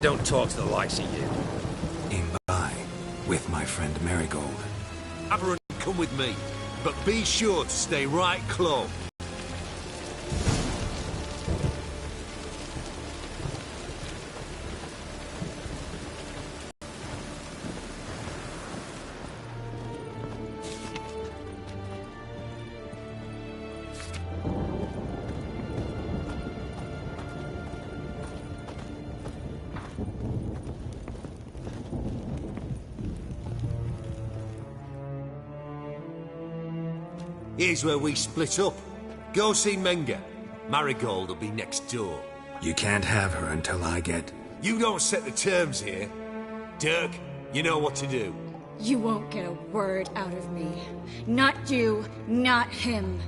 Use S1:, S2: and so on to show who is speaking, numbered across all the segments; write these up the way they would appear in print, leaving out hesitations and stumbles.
S1: Don't talk to the likes of you.
S2: Aim by, with my friend Marigold.
S3: Aberrant, come with me, but be sure to stay right close. Here's where we split up. Go see Menga. Marigold will be next door.
S2: You can't have her until I get...
S3: You don't set the terms here. Dirk, you know what to do.
S4: You won't get a word out of me. Not you, not him.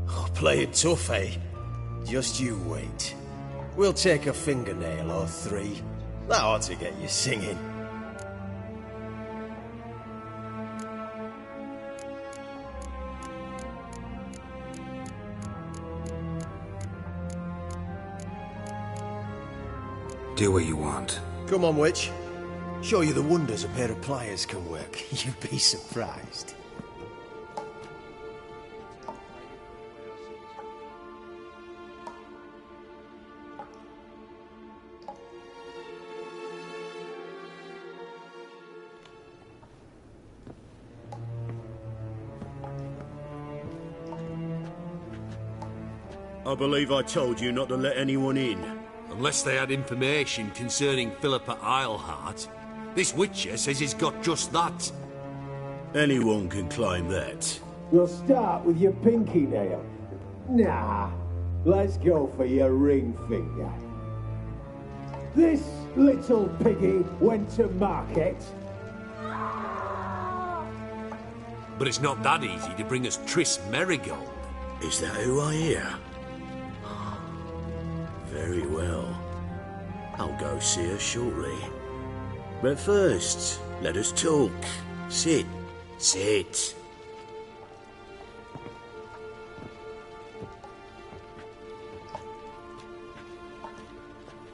S5: Oh, play it tough, eh? Just you wait. We'll take a fingernail or three. That ought to get you singing.
S2: Do what you want.
S5: Come on, witch. Show you the wonders a pair of pliers can work. You'd be surprised.
S6: I believe I told you not to let anyone in.
S3: Unless they had information concerning Philippa Eilhart. This Witcher says he's got just that.
S6: Anyone can claim that.
S7: You'll start with your pinky nail. Nah, let's go for your ring finger. This little piggy went to market.
S3: But it's not that easy to bring us Triss Merigold.
S6: Is that who I hear? Very well. I'll go see her shortly. But first, let us talk. Sit. Sit.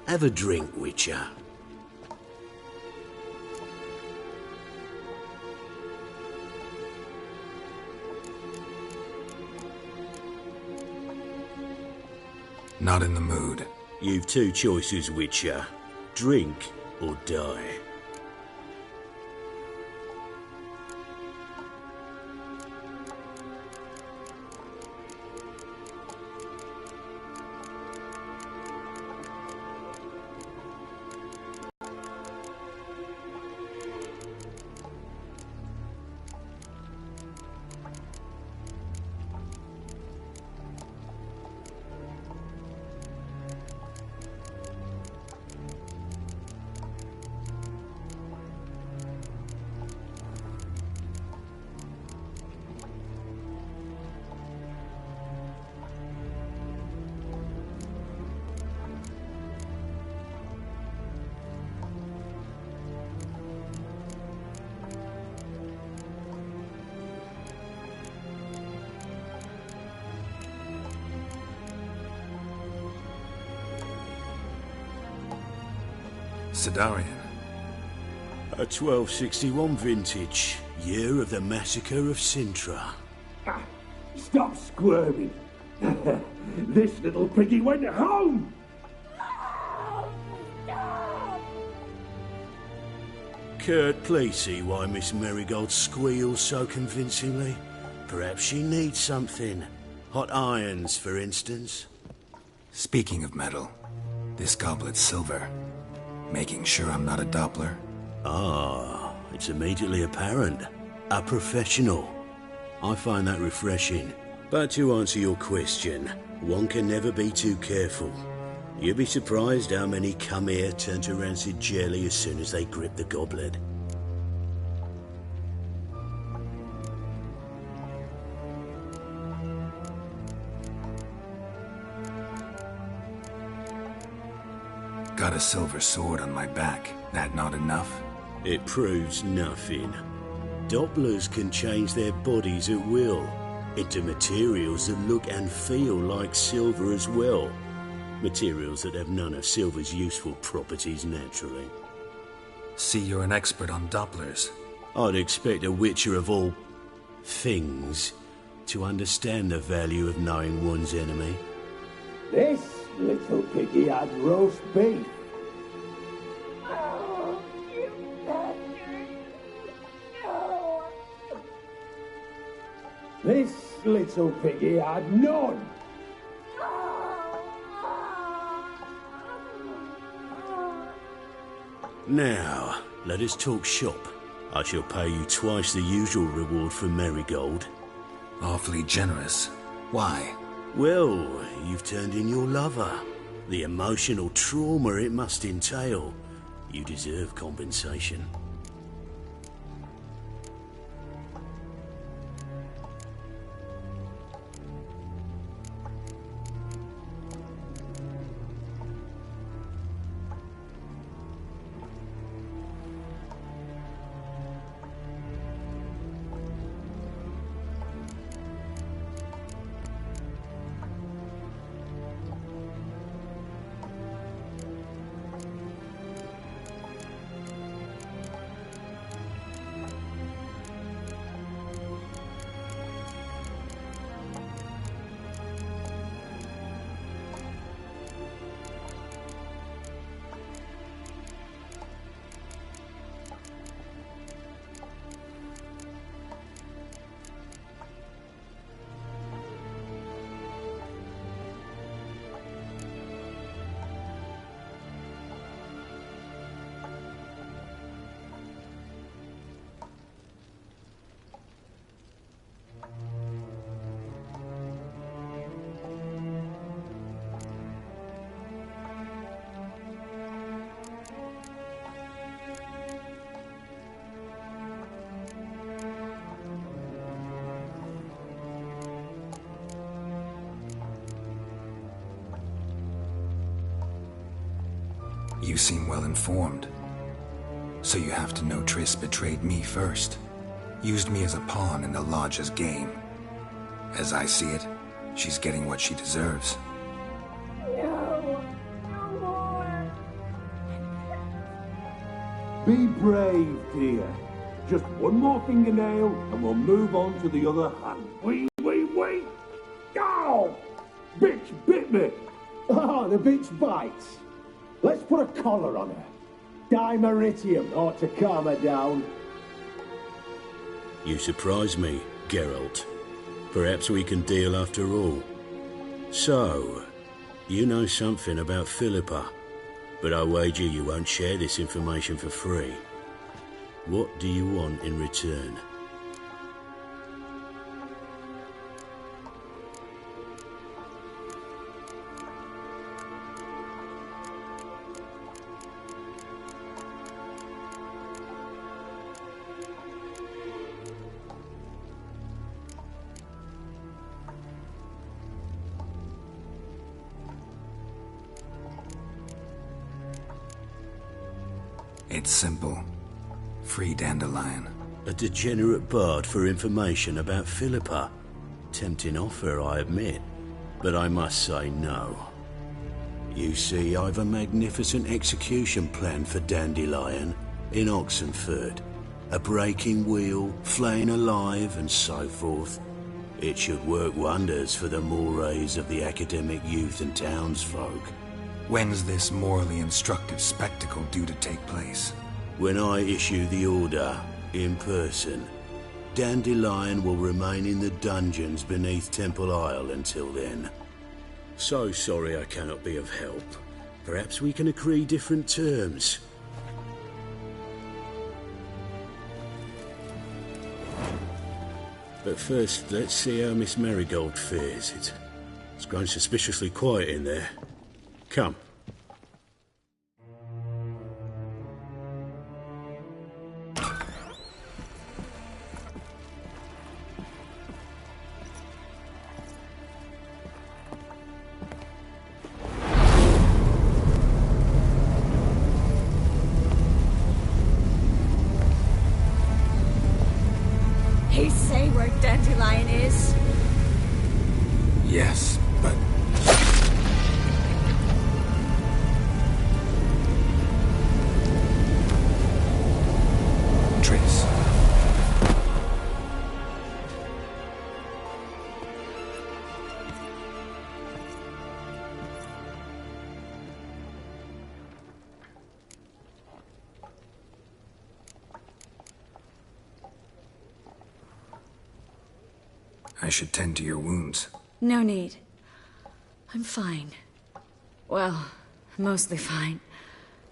S6: Have a drink, Witcher.
S2: Not in the mood.
S6: You've two choices, Witcher. Drink or die.
S2: Sidarian.
S6: A 1261 vintage, year of the massacre of Sintra.
S7: Stop squirming. This little piggy went home.
S6: Kurt, please see why Miss Merigold squeals so convincingly. Perhaps she needs something. Hot irons, for instance.
S2: Speaking of metal, this goblet's silver. Making sure I'm not a Doppler.
S6: Ah, it's immediately apparent. A professional. I find that refreshing. But to answer your question, one can never be too careful. You'd be surprised how many come here turn to rancid jelly as soon as they grip the goblet.
S2: Got a silver sword on my back. That not enough?
S6: It proves nothing. Dopplers can change their bodies at will, into materials that look and feel like silver as well. Materials that have none of silver's useful properties naturally.
S2: See, you're an expert on Dopplers.
S6: I'd expect a witcher of all things to understand the value of knowing one's enemy.
S7: This little piggy had roast beef.
S4: Oh, you bastard. No.
S7: This little piggy had none.
S6: Now, let us talk shop. I shall pay you twice the usual reward for marigold.
S2: Awfully generous. Why?
S6: Well, you've turned in your lover. The emotional trauma it must entail. You deserve compensation.
S2: You seem well informed. So you have to know Triss betrayed me first. Used me as a pawn in the Lodge's game. As I see it, she's getting what she deserves.
S4: No. No more.
S7: Be brave, dear. Just one more fingernail and we'll move on to the other hand. Wait. Ow! Bitch bit me! Oh, the bitch bites. Let's put a collar on her. Dimeritium ought to calm her down.
S6: You surprise me, Geralt. Perhaps we can deal after all. So, you know something about Philippa, but I wager you won't share this information for free. What do you want in return?
S2: It's simple. Free Dandelion.
S6: A degenerate bard for information about Philippa. Tempting offer, I admit, but I must say no. You see, I've a magnificent execution plan for Dandelion in Oxenford. A breaking wheel, flaying alive, and so forth. It should work wonders for the mores of the academic youth and townsfolk.
S2: When's this morally instructive spectacle due to take place?
S6: When I issue the order, in person, Dandelion will remain in the dungeons beneath Temple Isle until then. So sorry I cannot be of help. Perhaps we can agree different terms. But first, let's see how Miss Marigold fares. It's grown suspiciously quiet in there. Come.
S4: He say where Dandelion is?
S2: Yes, but I should tend to your wounds.
S4: No need. I'm fine. Well, mostly fine.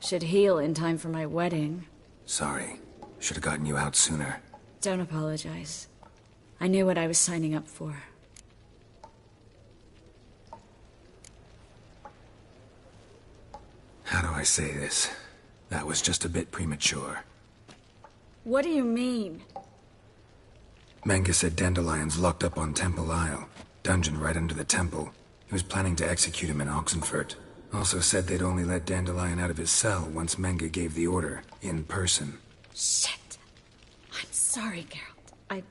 S4: Should heal in time for my wedding.
S2: Sorry. Should have gotten you out sooner.
S4: Don't apologize. I knew what I was signing up for.
S2: How do I say this? That was just a bit premature.
S4: What do you mean?
S2: Menge said Dandelion's locked up on Temple Isle. Dungeon right under the temple. He was planning to execute him in Oxenfurt. Also said they'd only let Dandelion out of his cell once Menge gave the order, in person.
S4: Shit. I'm sorry, Geralt. I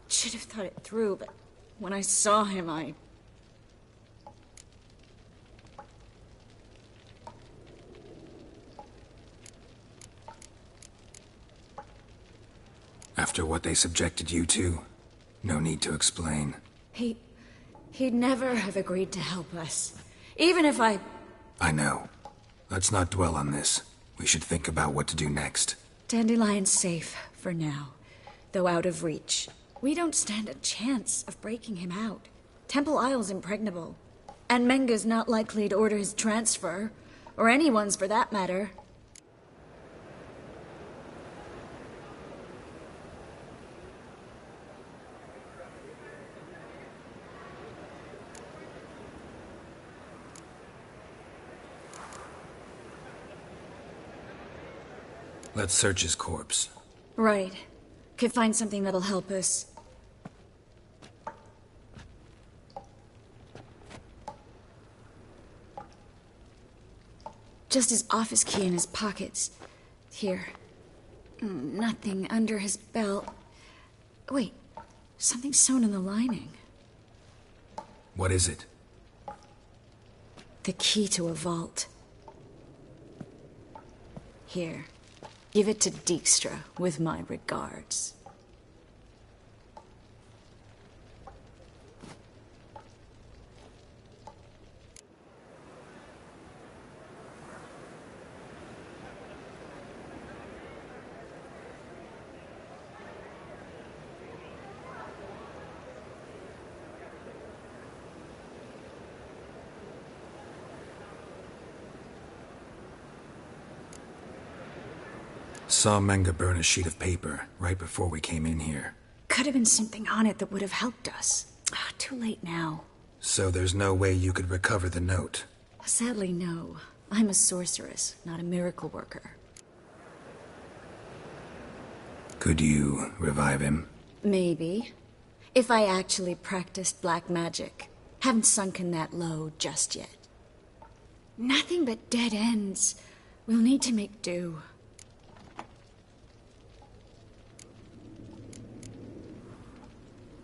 S4: should have thought it through, but when I saw him,
S2: After what they subjected you to, no need to explain.
S4: He'd never have agreed to help us. Even if I
S2: know. Let's not dwell on this. We should think about what to do next.
S4: Dandelion's safe, for now. Though out of reach. We don't stand a chance of breaking him out. Temple Isle's impregnable. And Menge's not likely to order his transfer. Or anyone's for that matter.
S2: Let's search his corpse.
S4: Right. Could find something that'll help us. Just his office key in his pockets. Here. Nothing under his belt. Wait. Something sewn in the lining.
S2: What is it?
S4: The key to a vault. Here. Give it to Dijkstra, with my regards.
S2: Saw Menge burn a sheet of paper right before we came in here.
S4: Could have been something on it that would have helped us. Too late now.
S2: So there's no way you could recover the note?
S4: Sadly, no. I'm a sorceress, not a miracle worker.
S2: Could you revive him?
S4: Maybe. If I actually practiced black magic. Haven't sunken that low just yet. Nothing but dead ends. We'll need to make do.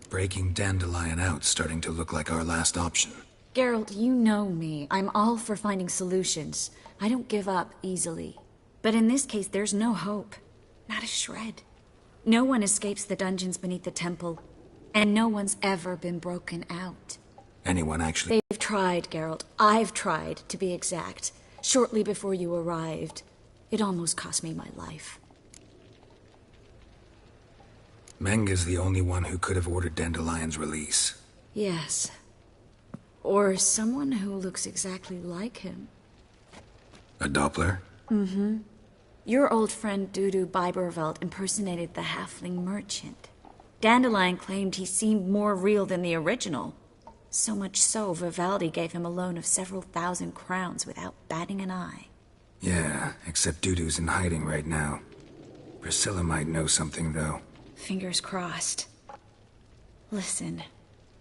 S2: Breaking Dandelion out's starting to look like our last option.
S4: Geralt, you know me. I'm all for finding solutions. I don't give up easily. But in this case, there's no hope. Not a shred. No one escapes the dungeons beneath the temple. And no one's ever been broken out.
S2: Anyone actually...
S4: They've tried, Geralt. I've tried, to be exact. Shortly before you arrived. It almost cost me my life.
S2: Menge's the only one who could have ordered Dandelion's release.
S4: Yes. Or someone who looks exactly like him.
S2: A Doppler?
S4: Mm-hmm. Your old friend Dudu Biberveld impersonated the halfling merchant. Dandelion claimed he seemed more real than the original. So much so, Vivaldi gave him a loan of several thousand crowns without batting an eye.
S2: Yeah, except Dudu's in hiding right now. Priscilla might know something, though.
S4: Fingers crossed. Listen,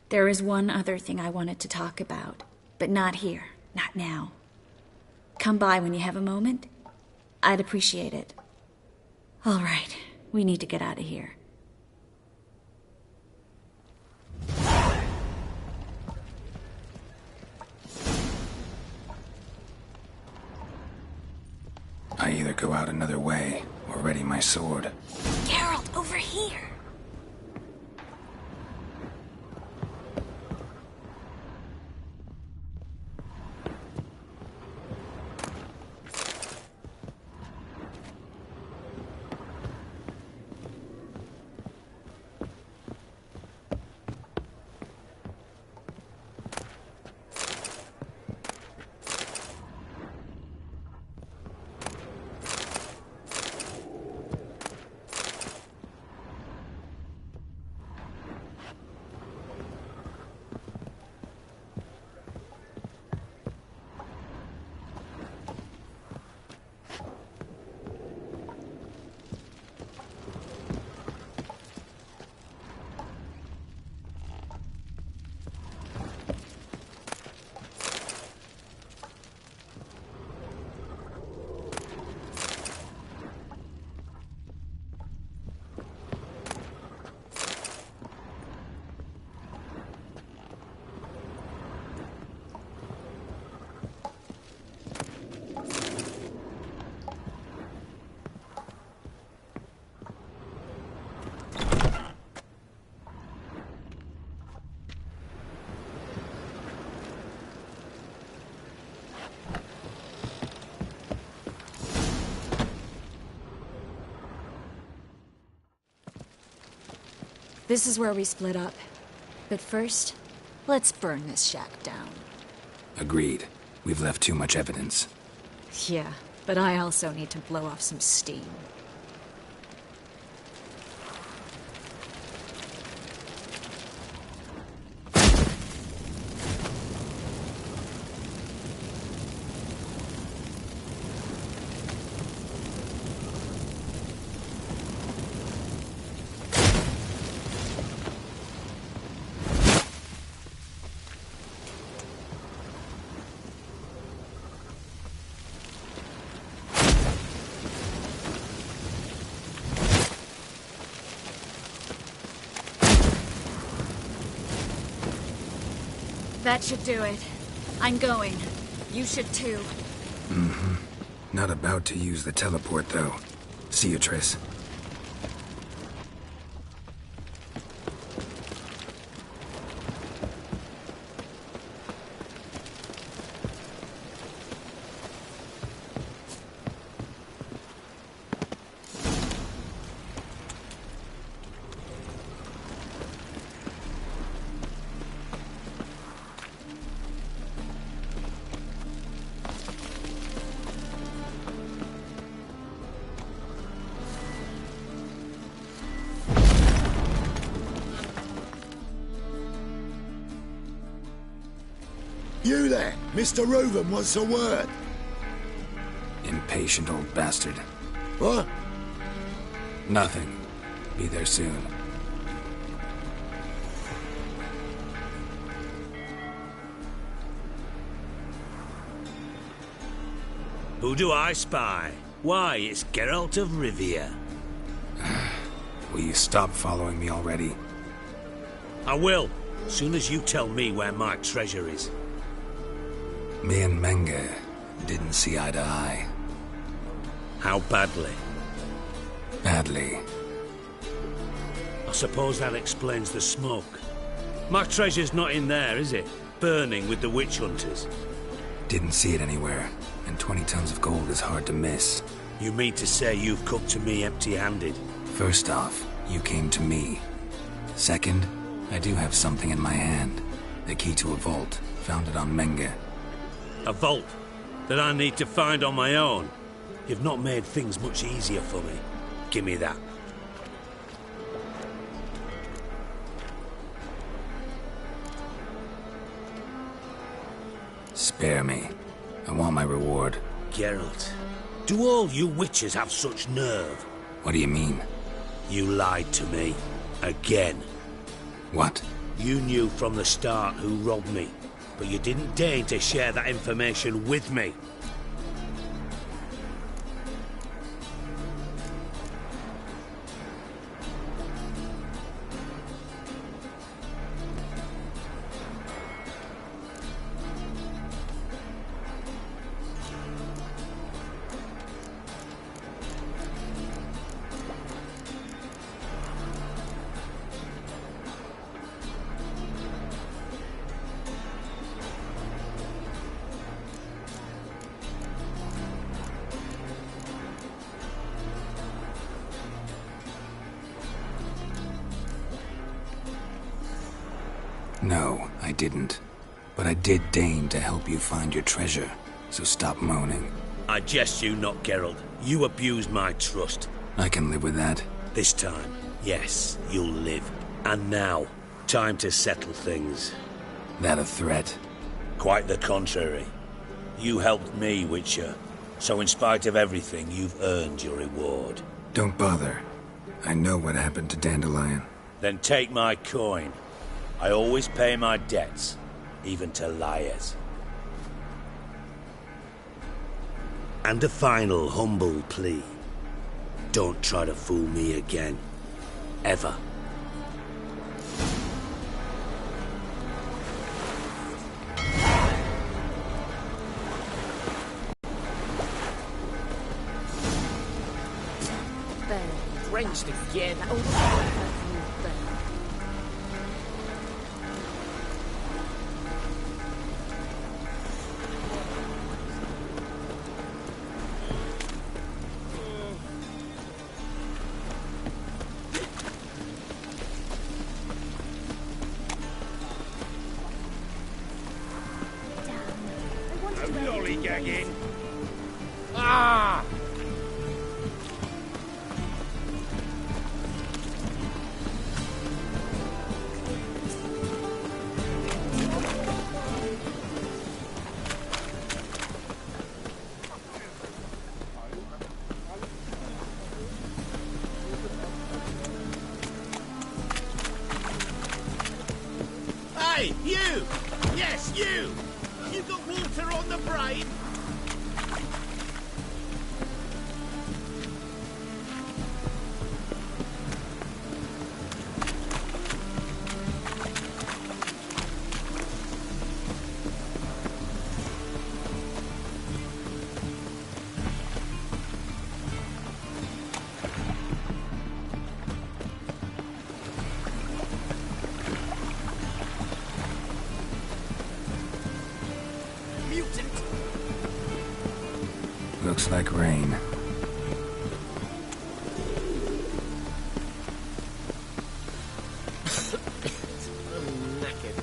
S4: there is one other thing I wanted to talk about, but not here, not now. Come by when you have a moment. I'd appreciate it. All right, we need to get out of here.
S2: I either go out another way or ready my sword.
S4: Geralt, over here! This is where we split up. But first, let's burn this shack down.
S2: Agreed. We've left too much evidence.
S4: Yeah, but I also need to blow off some steam. That should do it. I'm going. You should too.
S2: Mm-hmm. Not about to use the teleport, though. See you, Triss.
S1: You there! Mr. Reuven wants a word.
S2: Impatient old bastard.
S1: What?
S2: Nothing. Be there soon.
S6: Who do I spy? Why, it's Geralt of Rivia.
S2: Will you stop following me already?
S6: I will, soon as you tell me where my treasure is.
S2: Me and Menge didn't see eye to eye.
S6: How badly?
S2: Badly.
S6: I suppose that explains the smoke. My treasure's not in there, is it? Burning with the witch hunters.
S2: Didn't see it anywhere, and 20 tons of gold is hard to miss.
S6: You mean to say you've come to me empty-handed?
S2: First off, you came to me. Second, I do have something in my hand. The key to a vault, found it on Menge.
S6: A vault that I need to find on my own. You've not made things much easier for me. Give me that.
S2: Spare me. I want my reward.
S6: Geralt, do all you witches have such nerve?
S2: What do you mean?
S6: You lied to me. Again.
S2: What?
S6: You knew from the start who robbed me, but you didn't deign to share that information with me.
S2: No, I didn't. But I did deign to help you find your treasure, so stop moaning.
S6: I jest you not, Geralt. You abused my trust.
S2: I can live with that.
S6: This time, yes, you'll live. And now, time to settle things.
S2: That a threat?
S6: Quite the contrary. You helped me, Witcher. So in spite of everything, you've earned your reward.
S2: Don't bother. I know what happened to Dandelion.
S6: Then take my coin. I always pay my debts, even to liars. And a final humble plea. Don't try to fool me again. Ever.
S8: Drenched again. Oh, have you been?
S3: gagging. Ah!
S9: Hey, you! Yes, you! You got water on the brain?
S2: Looks like rain.
S9: I'm knackered.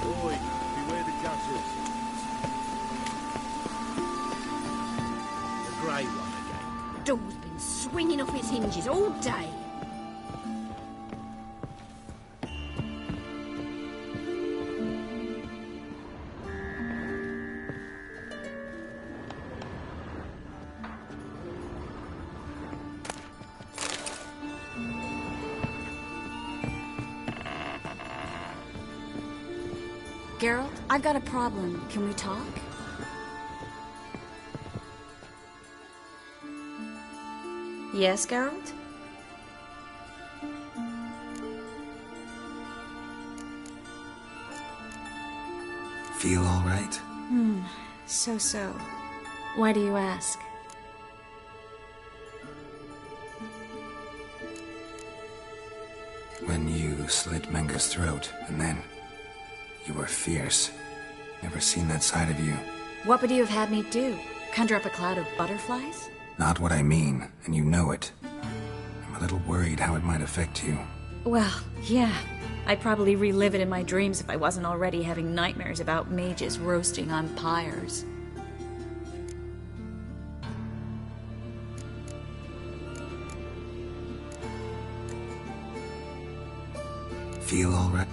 S5: Boy, beware the gutters.
S9: The grey one again.
S8: Door's been swinging off its hinges all day.
S4: Geralt, I've got a problem. Can we talk? Yes, Geralt?
S2: Feel all right?
S4: So. Why do you ask?
S2: When you slit Menga's throat, and then... you were fierce. Never seen that side of you.
S4: What would you have had me do? Conjure up a cloud of butterflies?
S2: Not what I mean, and you know it. I'm a little worried how it might affect you.
S4: Well, yeah. I'd probably relive it in my dreams if I wasn't already having nightmares about mages roasting on pyres.
S2: Feel all right?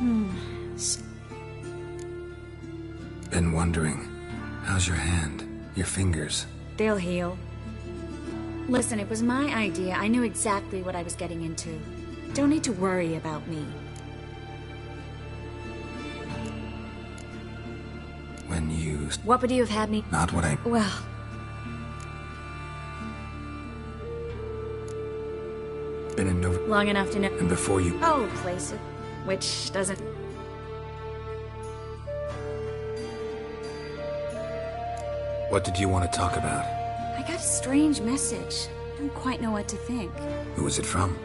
S2: Been wondering. How's your hand? Your fingers?
S4: They'll heal. Listen, it was my idea. I knew exactly what I was getting into. Don't need to worry about me.
S2: When you...
S4: What would you have had me...
S2: Not what I...
S4: Well...
S2: Been in Nova...
S4: Long enough to know...
S2: And before you...
S4: Oh, place it. Which doesn't...
S2: What did you want to talk about?
S4: I got a strange message. Don't quite know what to think.
S2: Who was it from?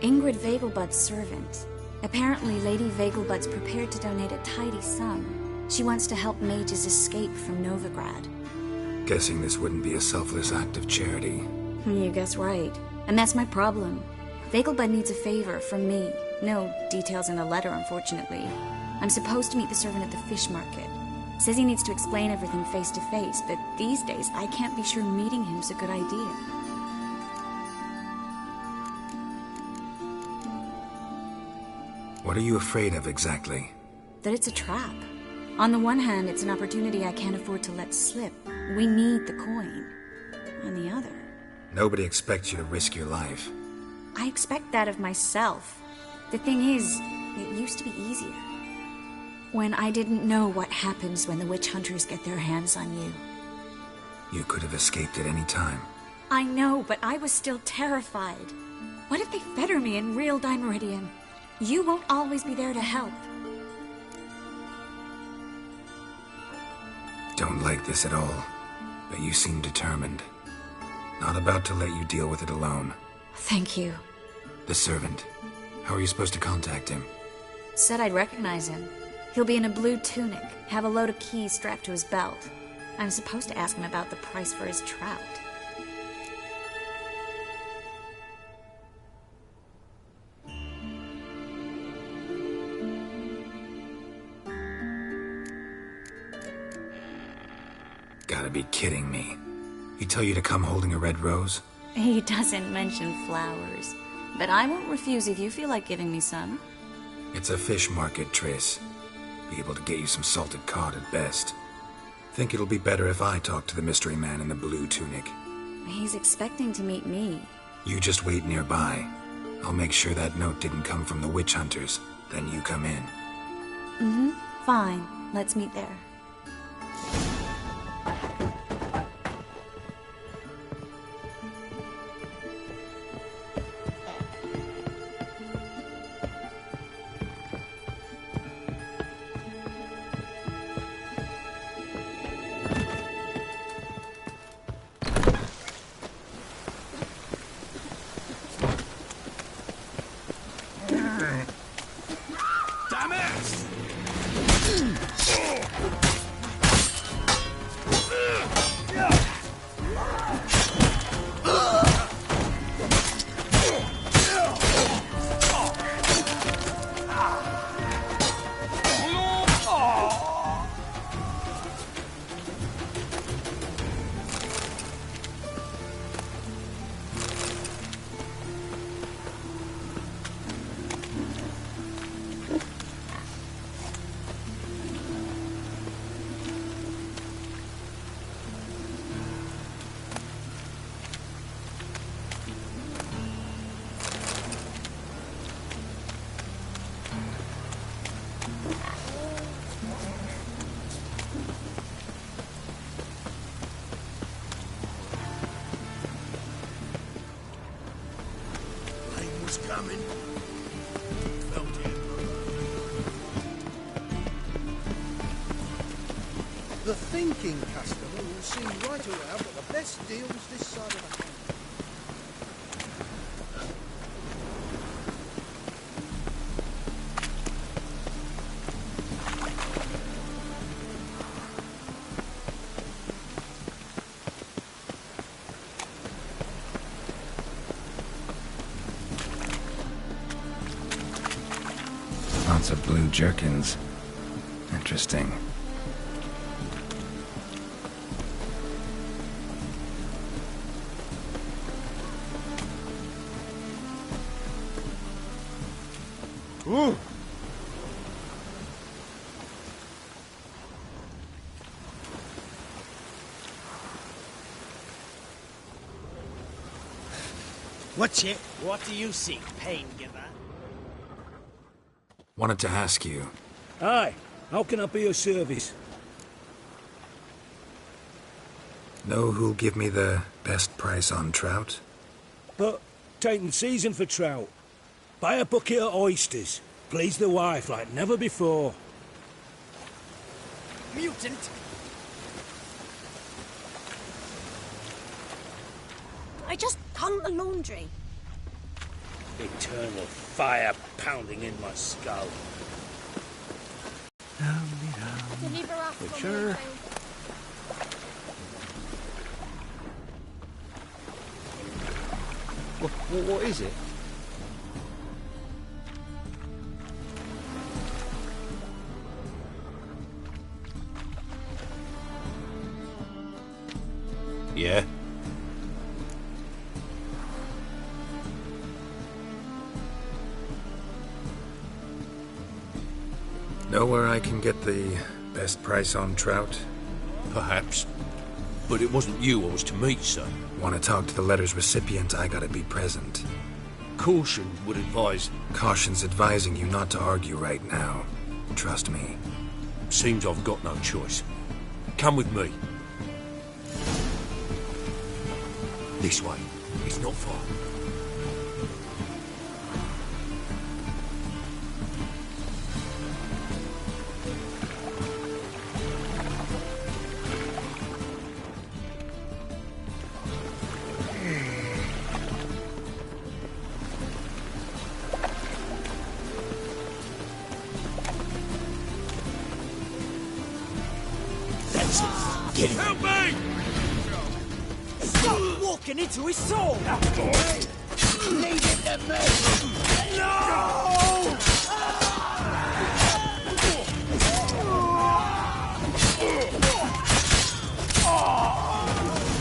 S4: Ingrid Vegelbud's servant. Apparently, Lady Vegelbud's prepared to donate a tidy sum. She wants to help mages escape from Novigrad.
S2: Guessing this wouldn't be a selfless act of charity.
S4: You guess right. And that's my problem. Vegelbud needs a favor from me. No details in the letter, unfortunately. I'm supposed to meet the servant at the fish market. Says he needs to explain everything face to face, but these days I can't be sure meeting him's a good idea.
S2: What are you afraid of exactly?
S4: That it's a trap. On the one hand, it's an opportunity I can't afford to let slip. We need the coin. On the other...
S2: Nobody expects you to risk your life.
S4: I expect that of myself. The thing is, it used to be easier. When I didn't know what happens when the witch hunters get their hands on you.
S2: You could have escaped at any time.
S4: I know, but I was still terrified. What if they fetter me in real Dimeridian? You won't always be there to help.
S2: Don't like this at all, but you seem determined. Not about to let you deal with it alone.
S4: Thank you.
S2: The servant. How are you supposed to contact him?
S4: Said I'd recognize him. He'll be in a blue tunic, have a load of keys strapped to his belt. I'm supposed to ask him about the price for his trout.
S2: Gotta be kidding me. He tell you to come holding a red rose?
S4: He doesn't mention flowers, but I won't refuse if you feel like giving me some.
S2: It's a fish market, Triss. Be able to get you some salted cod at best. Think it'll be better if I talk to the mystery man in the blue tunic.
S4: He's expecting to meet me.
S2: You just wait nearby. I'll make sure that note didn't come from the witch hunters. Then you come in.
S4: Mm-hmm. Fine. Let's meet there.
S9: Damn it! Coming. Felt it.
S10: The thinking customer will see right around what the best deals this side of the county.
S2: Lots of blue jerkins. Interesting.
S5: Ooh.
S9: What's it? What do you seek, pain giver?
S2: Wanted to ask you.
S7: Aye, how can I be of service?
S2: Know who'll give me the best price on trout?
S7: But taking season for trout. Buy a bucket of oysters. Please the wife like never before.
S8: Mutant! I just hung the laundry.
S7: Eternal fire pounding in my skull.
S8: Deliver us from
S7: Sure.
S8: the
S5: What is it?
S3: Yeah?
S2: Know where I can get the best price on trout?
S3: Perhaps. But it wasn't you I was to meet, sir.
S2: Want to talk to the letter's recipient, I gotta be present.
S3: Caution would advise...
S2: Caution's advising you not to argue right now. Trust me.
S3: Seems I've got no choice. Come with me. This way. It's not far.
S9: Get him! Help me!
S8: Stop walking into his sword!
S9: Leave it to me! No!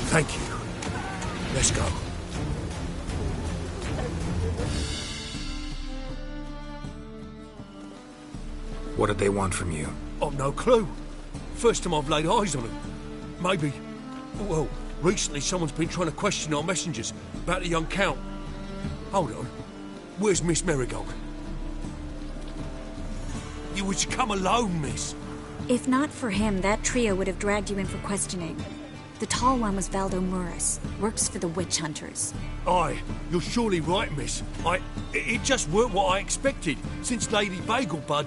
S3: Thank you. Let's go.
S2: What did they want from you?
S3: I've no clue. First time I've laid eyes on them. Maybe... Well, recently someone's been trying to question our messengers about the young Count. Hold on. Where's Miss Marigold? You was to come alone, miss.
S4: If not for him, that trio would have dragged you in for questioning. The tall one was Valdo Muris, works for the witch hunters.
S3: Aye, you're surely right, miss. It just weren't what I expected, since Lady Bagelbud...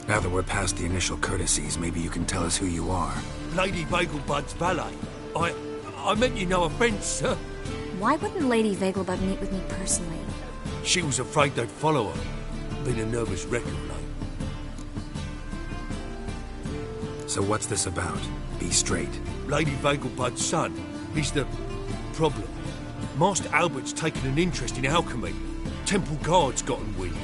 S2: Now that we're past the initial courtesies, maybe you can tell us who you are.
S3: Lady Bagelbud's valet. I meant you no offence, sir.
S4: Why wouldn't Lady Vegelbud meet with me personally?
S3: She was afraid they'd follow her. Been a nervous wreck of late.
S2: So what's this about? Be straight.
S3: Lady Vegelbud's son. He's the... problem. Master Albert's taken an interest in alchemy. Temple guards gotten wind.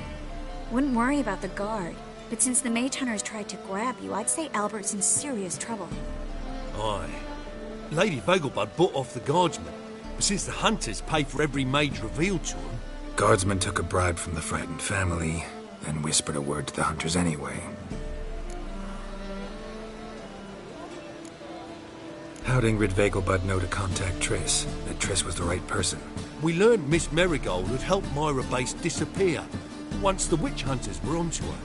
S4: Wouldn't worry about the guard. But since the mage hunters tried to grab you, I'd say Albert's in serious trouble.
S3: Aye. Lady Vegelbud bought off the guardsmen. But since the hunters pay for every mage revealed to them...
S2: Guardsmen took a bribe from the frightened family, then whispered a word to the hunters anyway. How'd Ingrid Vegelbud know to contact Triss? That Triss was the right person?
S3: We learned Miss Marigold had helped Myra Base disappear once the witch hunters were onto her.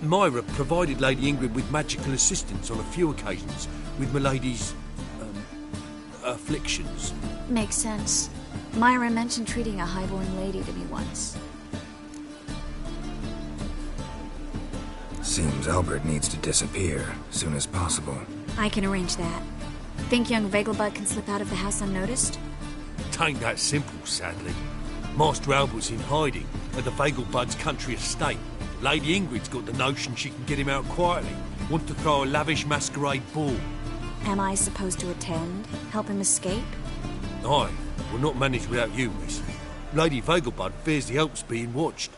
S3: Myra provided Lady Ingrid with magical assistance on a few occasions with Milady's... afflictions.
S4: Makes sense. Myra mentioned treating a highborn lady to me once.
S2: Seems Albert needs to disappear soon as possible.
S4: I can arrange that. Think young Vegelbud can slip out of the house unnoticed?
S3: Tain't that simple, sadly. Master Albert's in hiding at the Vegelbud's country estate. Lady Ingrid's got the notion she can get him out quietly. Want to throw a lavish masquerade ball.
S4: Am I supposed to attend? Help him escape?
S3: Aye, we'll not manage without you, miss. Lady Vegelbud fears the Alps being watched.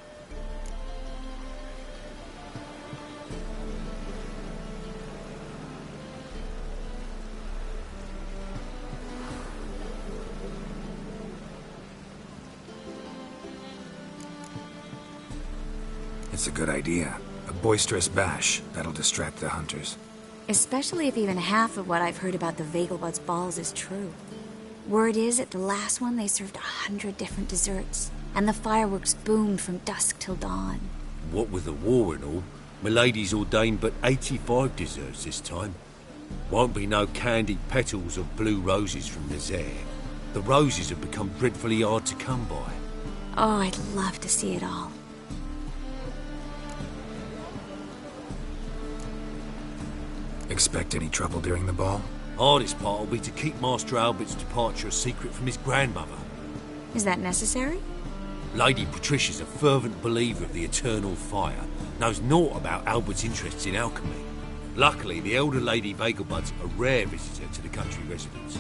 S2: It's a good idea. A boisterous bash. That'll distract the hunters.
S4: Especially if even half of what I've heard about the Vegelbud's balls is true. Word is, at the last one they served 100 different desserts, and the fireworks boomed from dusk till dawn.
S3: What with the war and all, Milady's ordained but 85 desserts this time. Won't be no candied petals of blue roses from Nazaire. The roses have become dreadfully hard to come by.
S4: Oh, I'd love to see it all.
S2: Expect any trouble during the ball?
S3: Hardest part will be to keep Master Albert's departure a secret from his grandmother.
S4: Is that necessary?
S3: Lady Patricia's a fervent believer of the eternal fire, knows naught about Albert's interests in alchemy. Luckily, the elder Lady Vegelbud's a rare visitor to the country residence.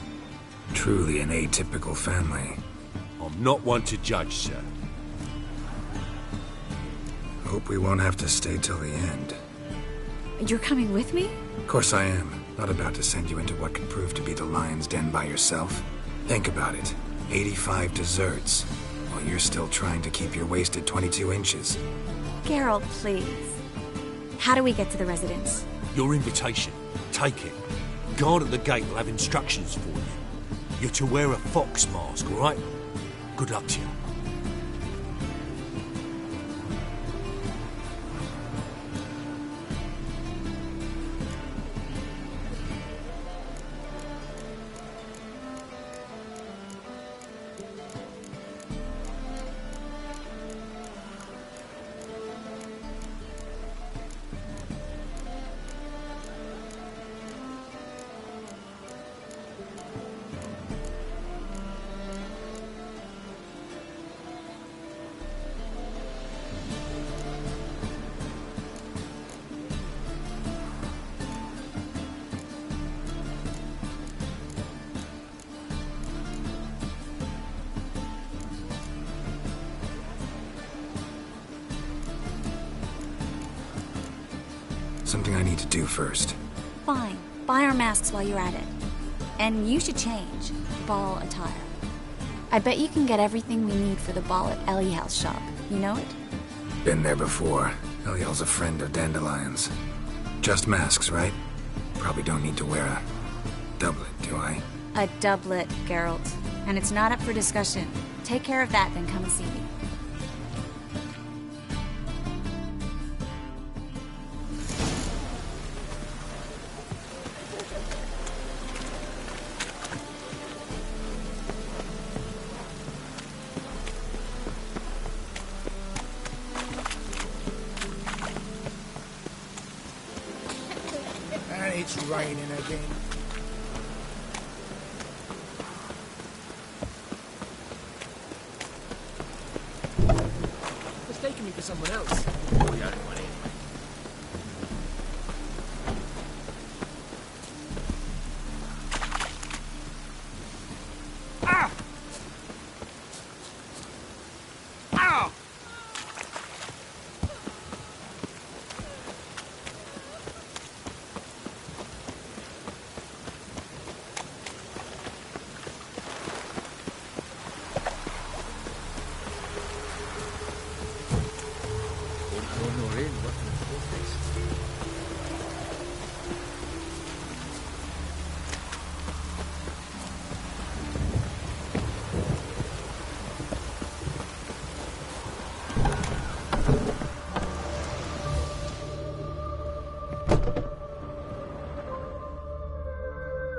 S2: Truly an atypical family.
S3: I'm not one to judge, sir.
S2: Hope we won't have to stay till the end.
S4: You're coming with me?
S2: Of course I am. Not about to send you into what could prove to be the lion's den by yourself. Think about it. 85 desserts, while you're still trying to keep your waist at 22 inches.
S4: Geralt, please. How do we get to the residence?
S3: Your invitation. Take it. Guard at the gate will have instructions for you. You're to wear a fox mask, all right? Good luck to you.
S2: Something I need to do first.
S4: Fine. Buy our masks while you're at it. And you should change. Ball attire. I bet you can get everything we need for the ball at Eliel's shop. You know it?
S2: Been there before. Eliel's a friend of Dandelion's. Just masks, right? Probably don't need to wear a doublet, do I?
S4: A doublet, Geralt. And it's not up for discussion. Take care of that, then come and see me.
S10: And it's raining again.
S8: Mistaking me for someone else. You're the only one in. Ah! Ow!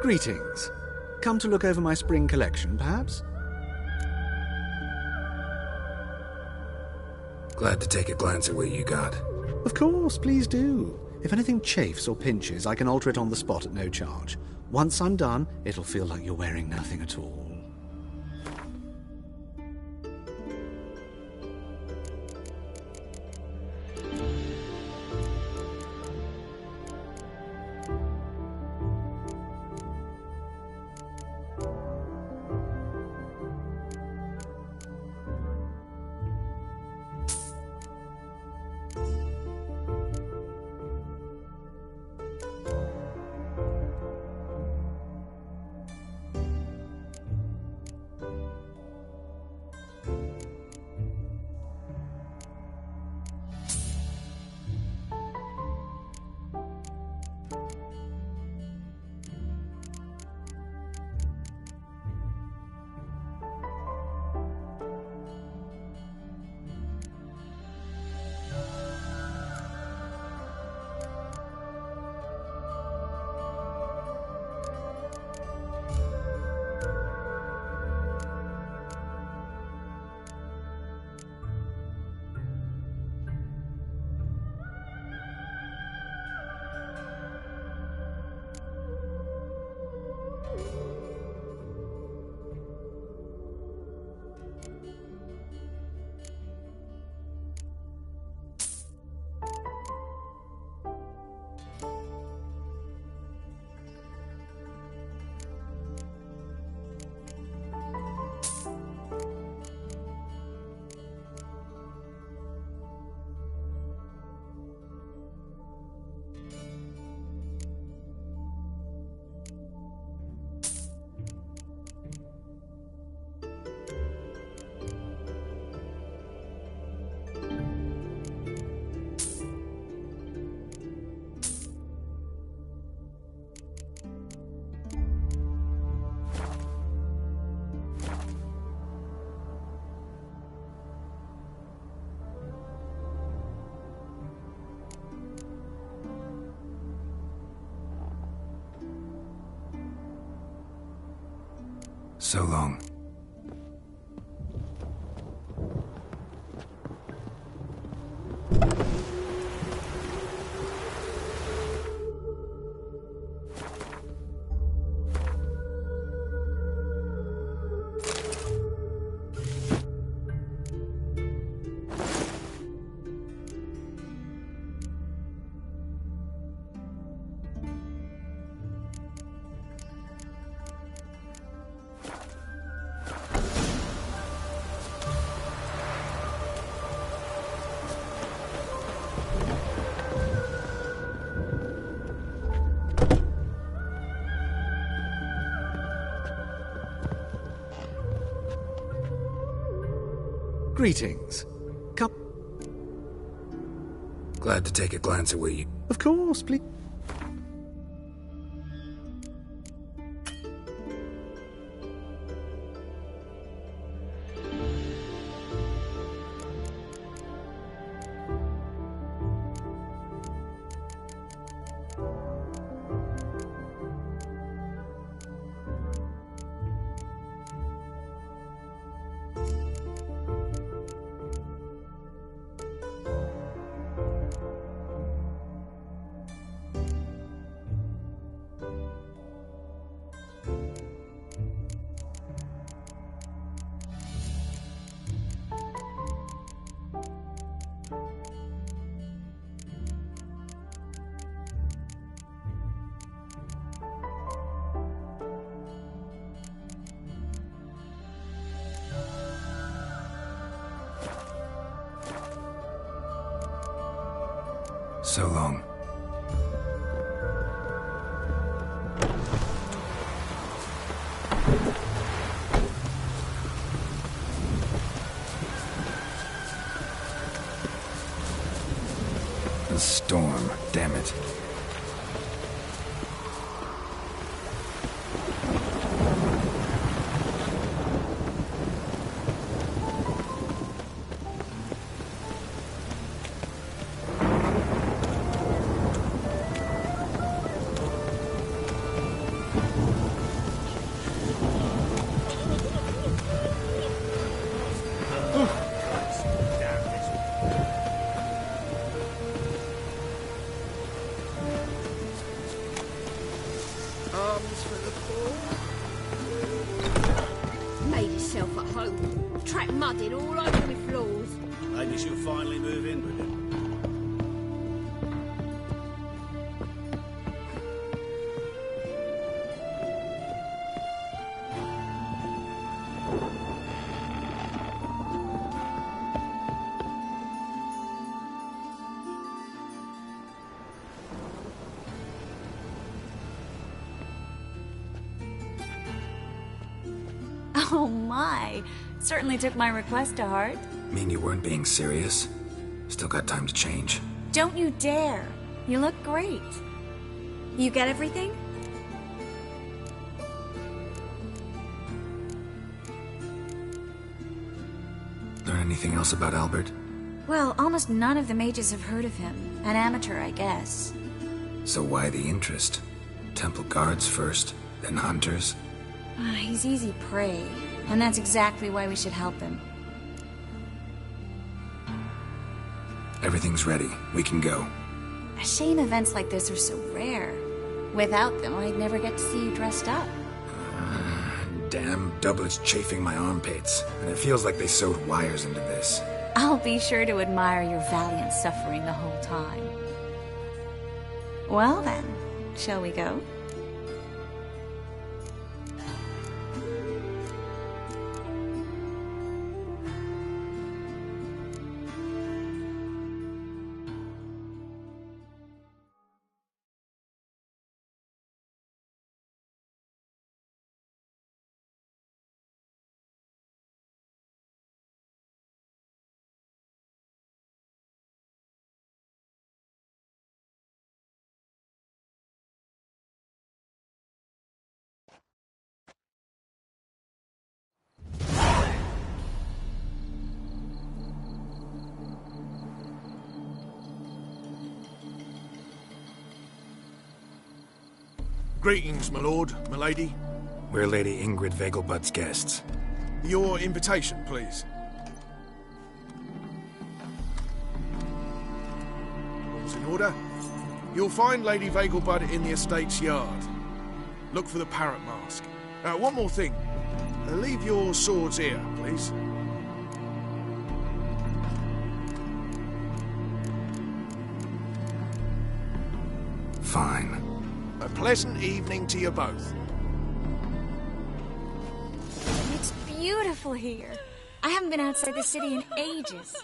S11: Greetings. Come to look over my spring collection, perhaps?
S2: Glad to take a glance at what you got.
S11: Of course, please do. If anything chafes or pinches, I can alter it on the spot at no charge. Once I'm done, it'll feel like you're wearing nothing at all.
S2: So long.
S11: Greetings. Come.
S2: Glad to take a glance at where you...
S11: Of course, please.
S2: So long. A storm, damn it.
S10: Arms for the poor.
S8: Made yourself at home. Track mudded all over my floors.
S6: Maybe she'll finally move in with him.
S4: Oh my! Certainly took my request to heart.
S2: Mean you weren't being serious? Still got time to change.
S4: Don't you dare! You look great. You get everything?
S2: Learn anything else about Albert?
S4: Well, almost none of the mages have heard of him. An amateur, I guess.
S2: So why the interest? Temple guards first, then hunters?
S4: He's easy prey, and that's exactly why we should help him.
S2: Everything's ready. We can go.
S4: A shame events like this are so rare. Without them, I'd never get to see you dressed up.
S2: Damn doublet's chafing my armpits, and it feels like they sewed wires into this.
S4: I'll be sure to admire your valiant suffering the whole time. Well then, shall we go?
S9: Greetings, my lord, my lady.
S2: We're Lady Ingrid Vegelbud's guests.
S9: Your invitation, please. All's in order. You'll find Lady Vegelbud in the estate's yard. Look for the parrot mask. One more thing. Leave your swords here, please.
S2: Fine.
S9: A pleasant evening to you both.
S4: It's beautiful here. I haven't been outside the city in ages.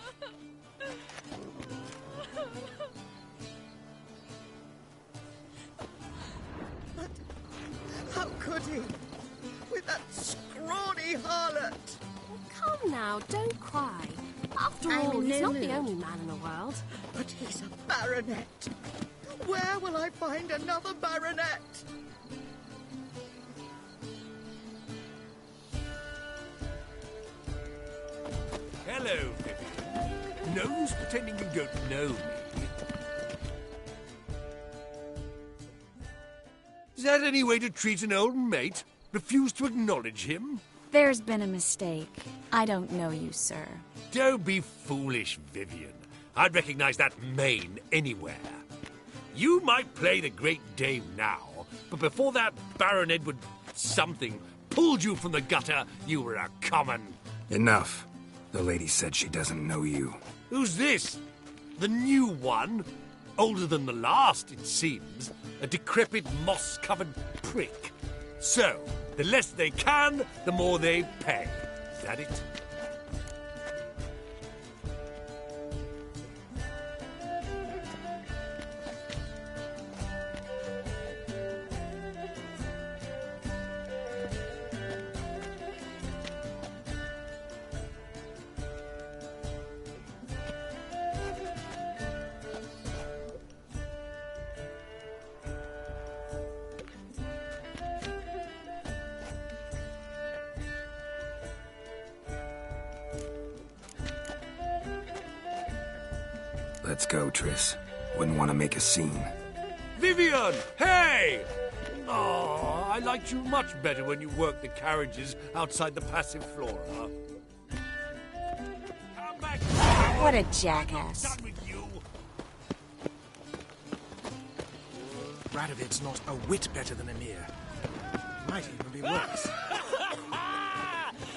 S10: But how could he? With that scrawny harlot?
S8: Come now, don't cry. After all, he's not the only man in the world.
S12: But he's a baronet. Where will I find another baronet?
S3: Hello, Vivian. No use pretending you don't know me. Is that any way to treat an old mate? Refuse to acknowledge him?
S4: There's been a mistake. I don't know you, sir.
S3: Don't be foolish, Vivian. I'd recognize that mane anywhere. You might play the Great Dame now, but before that Baron Edward something pulled you from the gutter, you were a common...
S2: Enough. The lady said she doesn't know you.
S3: Who's this? The new one? Older than the last, it seems. A decrepit, moss-covered prick. So, the less they can, the more they pay. Is that it?
S2: Let's go, Triss. Wouldn't want to make a scene.
S3: Vivian! Hey! Oh, I liked you much better when you worked the carriages outside the passive flora. Come back!
S4: What a jackass.
S3: Done with you.
S9: Radovid's not a whit better than Emir. Might even be worse.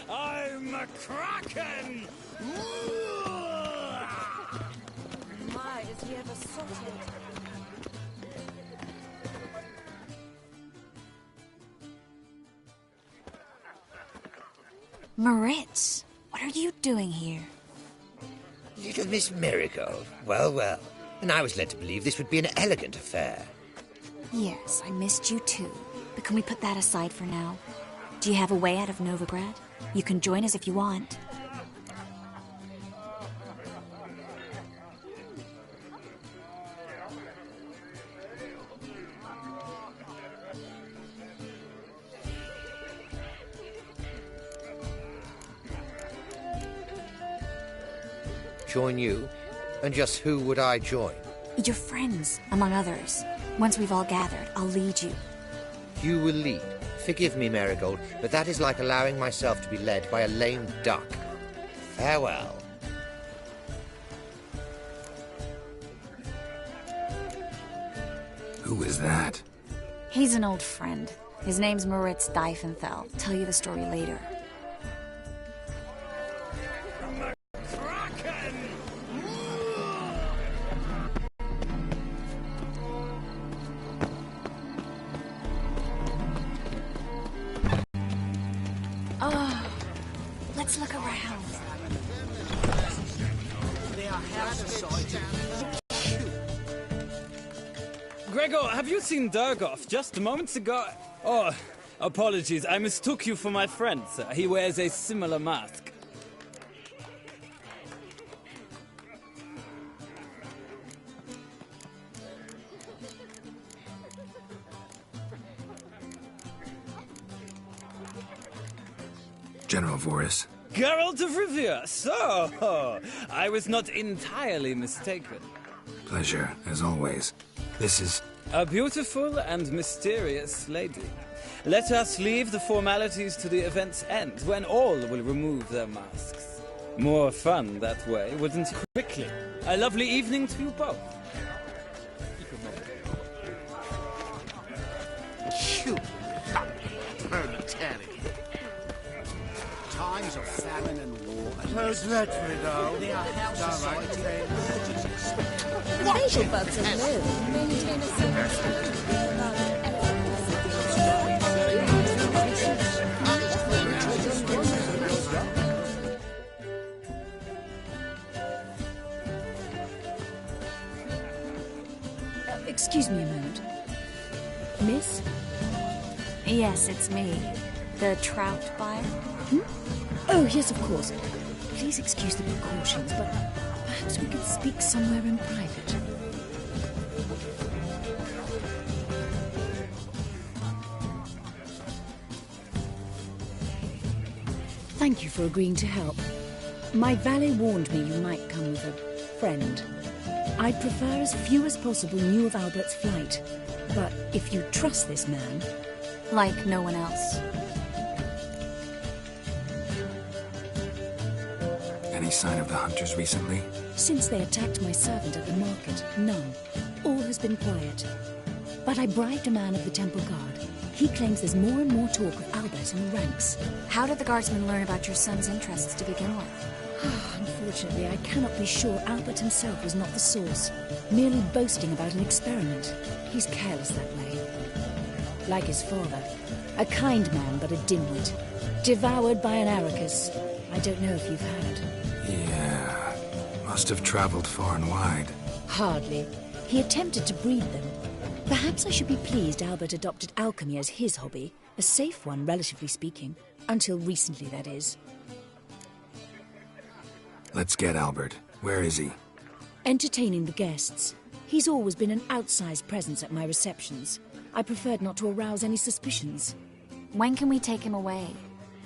S3: I'm a kraken!
S8: My, is he ever sorted?
S4: Moritz, what are you doing here?
S13: Little Miss Marigold. Well, well. And I was led to believe this would be an elegant affair.
S4: Yes, I missed you too. But can we put that aside for now? Do you have a way out of Novigrad? You can join us if you want.
S13: Join you? And just who would I join?
S4: Your friends, among others. Once we've all gathered, I'll lead you.
S13: You will lead. Forgive me, Marigold, but that is like allowing myself to be led by a lame duck. Farewell.
S2: Who is that?
S4: He's an old friend. His name's Moritz Diefenthal. Tell you the story later. Oh, let's look around.
S14: Gregor, have you seen Durgoff just moments ago? Oh, apologies, I mistook you for my friend, sir. He wears a similar mask.
S2: General Voris.
S14: Geraldo of Rivia, so I was not entirely mistaken.
S2: Pleasure, as always. This is...
S14: A beautiful and mysterious lady. Let us leave the formalities to the event's end, when all will remove their masks. More fun that way, wouldn't it? Quickly. A lovely evening to you both.
S10: You proletariat. Times of famine and war.
S12: Most dreadfully, though.
S10: They are house society.
S8: Facial bugs alone maintain a
S4: Excuse me a moment.
S8: Miss?
S4: Yes, it's me. The trout buyer?
S8: Oh, yes, of course.
S15: Please excuse the precautions, but perhaps we could speak somewhere in private. Thank you for agreeing to help. My valet warned me you might come with a friend. I'd prefer as few as possible knew of Albert's flight. But if you trust this man...
S4: Like no one else.
S2: Any sign of the hunters recently?
S15: Since they attacked my servant at the market, none. All has been quiet. But I bribed a man of the Temple Guard. He claims there's more and more talk of Albert in the ranks.
S4: How did the guardsmen learn about your son's interests to begin with?
S15: Unfortunately, I cannot be sure Albert himself was not the source, merely boasting about an experiment. He's careless that way. Like his father, a kind man but a dimwit, devoured by an aracus. I don't know if you've heard.
S2: Yeah, must have traveled far and wide.
S15: Hardly. He attempted to breed them. Perhaps I should be pleased Albert adopted alchemy as his hobby, a safe one, relatively speaking. Until recently, that is.
S2: Let's get Albert. Where is he?
S15: Entertaining the guests. He's always been an outsized presence at my receptions. I preferred not to arouse any suspicions.
S4: When can we take him away?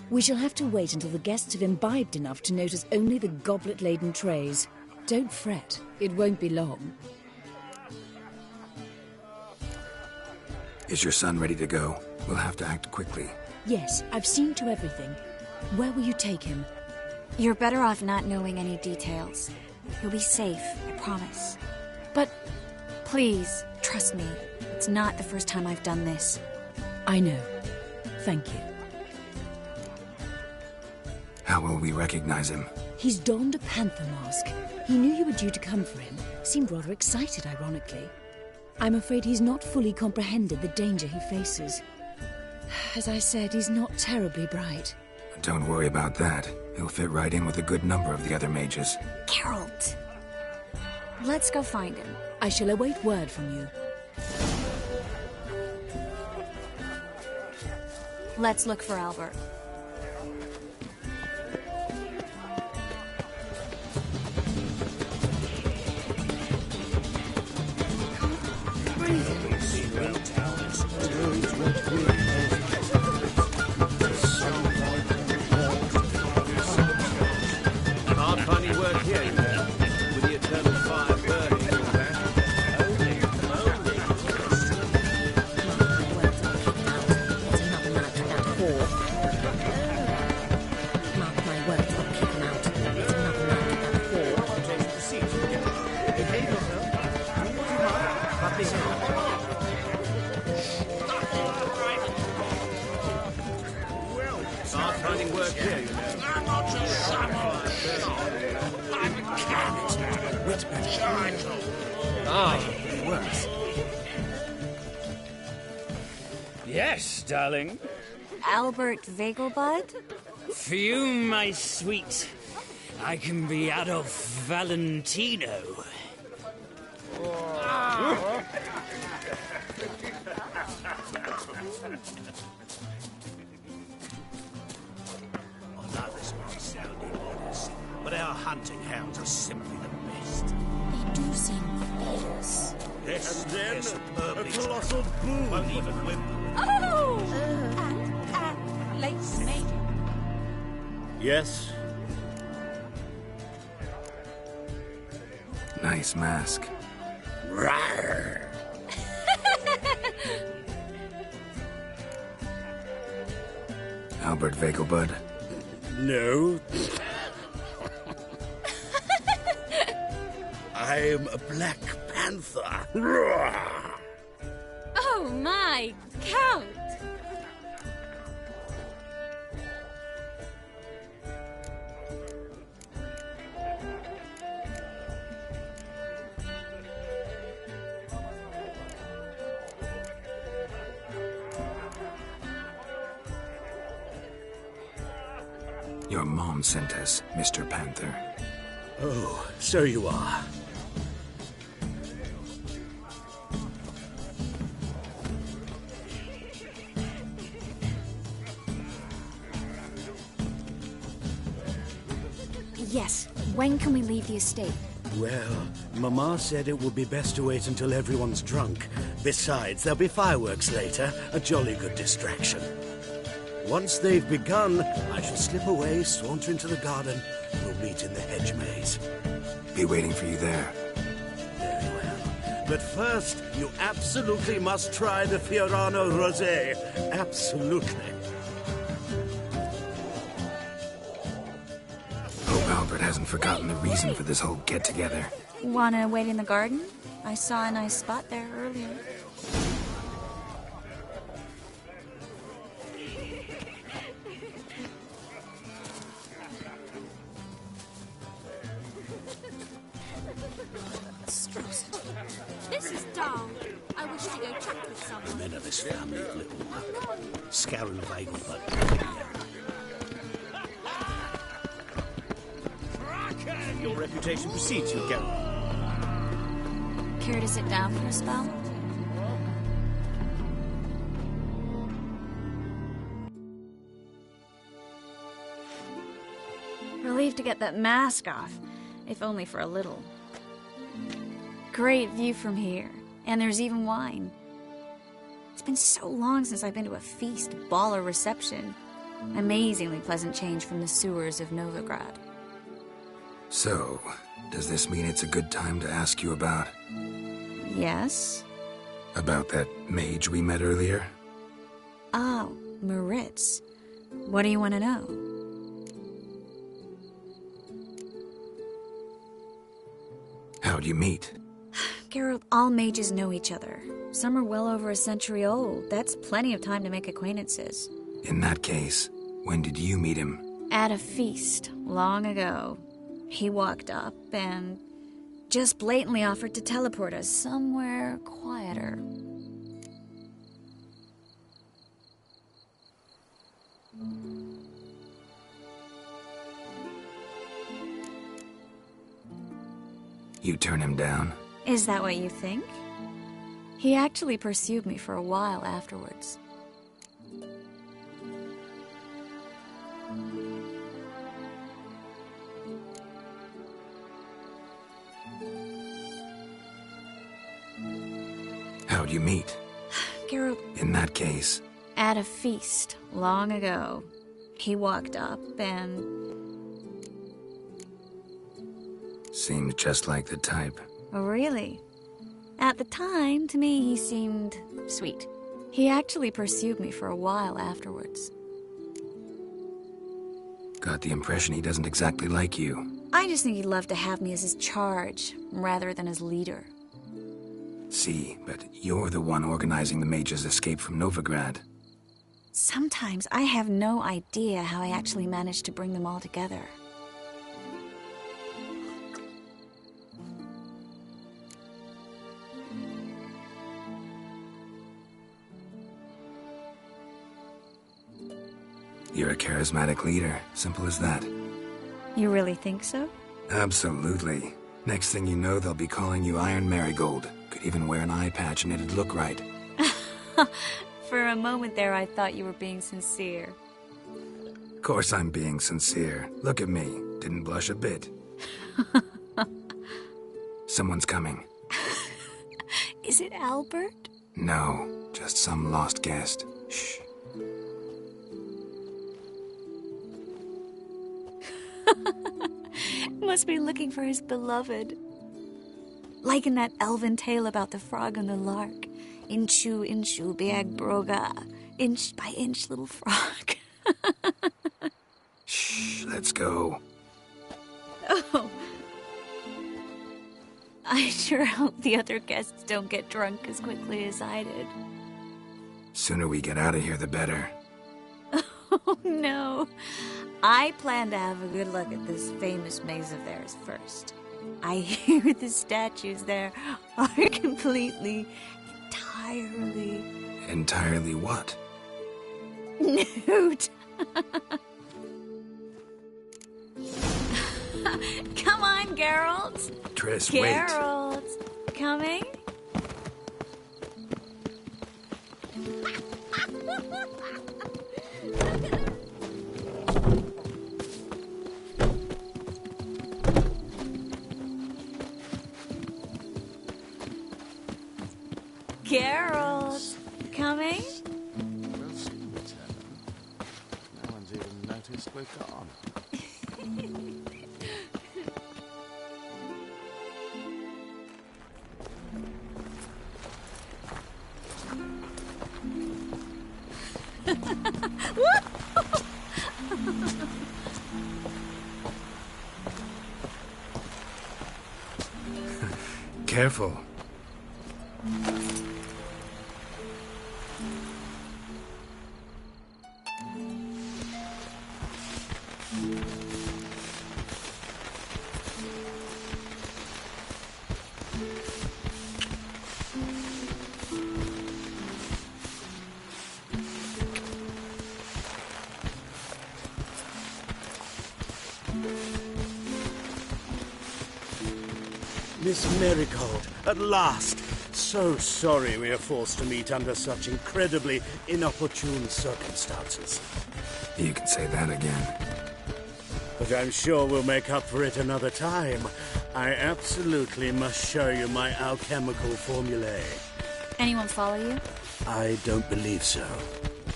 S15: We shall have to wait until the guests have imbibed enough to notice only the goblet-laden trays. Don't fret, it won't be long.
S2: Is your son ready to go? We'll have to act quickly.
S15: Yes, I've seen to everything. Where will you take him?
S4: You're better off not knowing any details. He'll be safe, I promise.
S15: But...
S4: Please, trust me. It's not the first time I've done this.
S15: I know. Thank you.
S2: How will we recognize him?
S15: He's donned a panther mask. He knew you were due to come for him. Seemed rather excited, ironically. I'm afraid he's not fully comprehended the danger he faces. As I said, he's not terribly bright.
S2: Don't worry about that. He'll fit right in with a good number of the other mages.
S4: Geralt! Let's go find him.
S15: I shall await word from you.
S4: Let's look for Albert.
S3: Hard finding work here, you know, with the eternal fire burning and all that.
S15: Mark my words, I'll kick him out. It's another man with that whore.
S3: Change the seats again. Behave yourself. Do what you like, but behave. Hard finding work here, you know.
S16: I'm not a summer. I'm a cat.
S3: Worse.
S14: Yes, darling.
S4: Albert Vegelbud?
S14: Fume, my sweet. I can be Adolf Valentino.
S16: Although this might sound modest, but our hunting hounds are simply the best.
S15: They do seem fierce.
S16: Yes, and then a colossal boom. Won't even whimper.
S8: Oh! And lace me.
S6: Yes?
S2: Nice mask.
S6: Rawr.
S2: Albert Vegelbud.
S6: No. I'm a Black Panther. Rawr.
S8: Oh my, Count!
S2: Your mom sent us, Mr. Panther.
S6: Oh, so you are.
S4: Yes, when can we leave the estate?
S6: Well, Mama said it would be best to wait until everyone's drunk. Besides, there'll be fireworks later, a jolly good distraction. Once they've begun, I shall slip away, saunter into the garden. We'll meet in the hedge maze.
S2: Be waiting for you there.
S6: Very well. But first, you absolutely must try the Fiorano Rosé. Absolutely.
S2: Hope Albert hasn't forgotten the reason for this whole get-together.
S4: Wanna wait in the garden? I saw a nice spot there earlier.
S8: This is dull. I wish to go chat with someone.
S6: The men of this family of little muck. Scouring the bagel bud.
S16: Your reputation precedes you, Geraldo.
S4: Care to sit down for a spell? Relieved to get that mask off, if only for a little. Great view from here, and there's even wine. It's been so long since I've been to a feast, ball, or reception. Amazingly pleasant change from the sewers of Novigrad.
S2: So, does this mean it's a good time to ask you about...
S4: Yes?
S2: About that mage we met earlier?
S4: Oh, Moritz. What do you want to know?
S2: How'd you meet?
S4: Geralt, all mages know each other. Some are well over a century old. That's plenty of time to make acquaintances.
S2: In that case, when did you meet him?
S4: At a feast, long ago. He walked up and just blatantly offered to teleport us somewhere quieter.
S2: You turn him down?
S4: Is that what you think? He actually pursued me for a while afterwards.
S2: How'd you meet?
S4: Geralt...
S2: In that case...
S4: At a feast, long ago. He walked up and...
S2: Seems just like the type.
S4: Oh, really? At the time, to me, he seemed sweet. He actually pursued me for a while afterwards.
S2: Got the impression he doesn't exactly like you.
S4: I just think he'd love to have me as his charge, rather than his leader.
S2: See, but you're the one organizing the mage's escape from Novigrad.
S4: Sometimes I have no idea how I actually managed to bring them all together.
S2: You're a charismatic leader. Simple as that.
S4: You really think so?
S2: Absolutely. Next thing you know, they'll be calling you Iron Marigold. Could even wear an eye patch and it'd look right.
S4: For a moment there, I thought you were being sincere.
S2: Of course I'm being sincere. Look at me. Didn't blush a bit. Someone's coming.
S4: Is it Albert?
S2: No, just some lost guest. Shh.
S4: Must be looking for his beloved. Like in that elven tale about the frog and the lark. Inchu, inchu, biag broga. Inch by inch, little frog.
S2: Shh, let's go.
S4: Oh. I sure hope the other guests don't get drunk as quickly as I did.
S2: Sooner we get out of here, the better.
S4: Oh, no. I plan to have a good look at this famous maze of theirs first. I hear the statues there are completely, entirely...
S2: Entirely what?
S4: Nude. Come on, Geralt.
S2: Triss, wait.
S4: Geralt, coming? Geralt, coming?
S17: We'll see, Lieutenant. No one's even noticed we're gone.
S2: Careful.
S6: Miss Marigold, at last! So sorry we are forced to meet under such incredibly inopportune circumstances.
S2: You can say that again.
S6: But I'm sure we'll make up for it another time. I absolutely must show you my alchemical formulae.
S4: Anyone follow you?
S6: I don't believe so.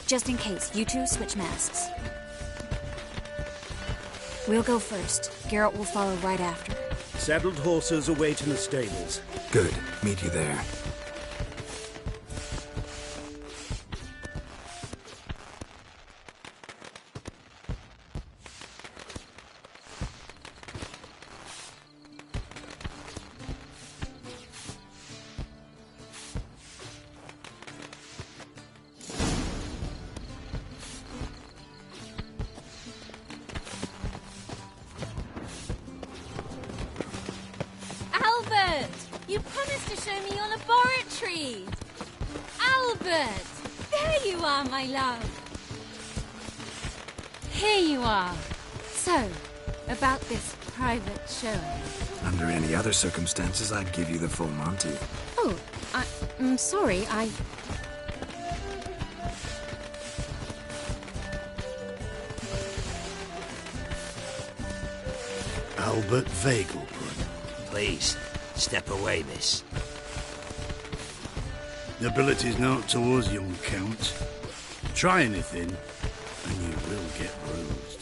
S4: Just in case, you two switch masks. We'll go first. Geralt will follow right after.
S6: Saddled horses await in the stables.
S2: Good. Meet you there.
S8: Albert! You promised to show me your laboratory! Albert! There you are, my love! Here you are. So, about this private showing.
S2: Under any other circumstances, I'd give you the full Monty.
S4: Oh, I'm sorry,
S6: Albert Vegelbrun.
S16: Please, step away, miss.
S6: Nobility's not towards young Count. Try anything, and you will get bruised.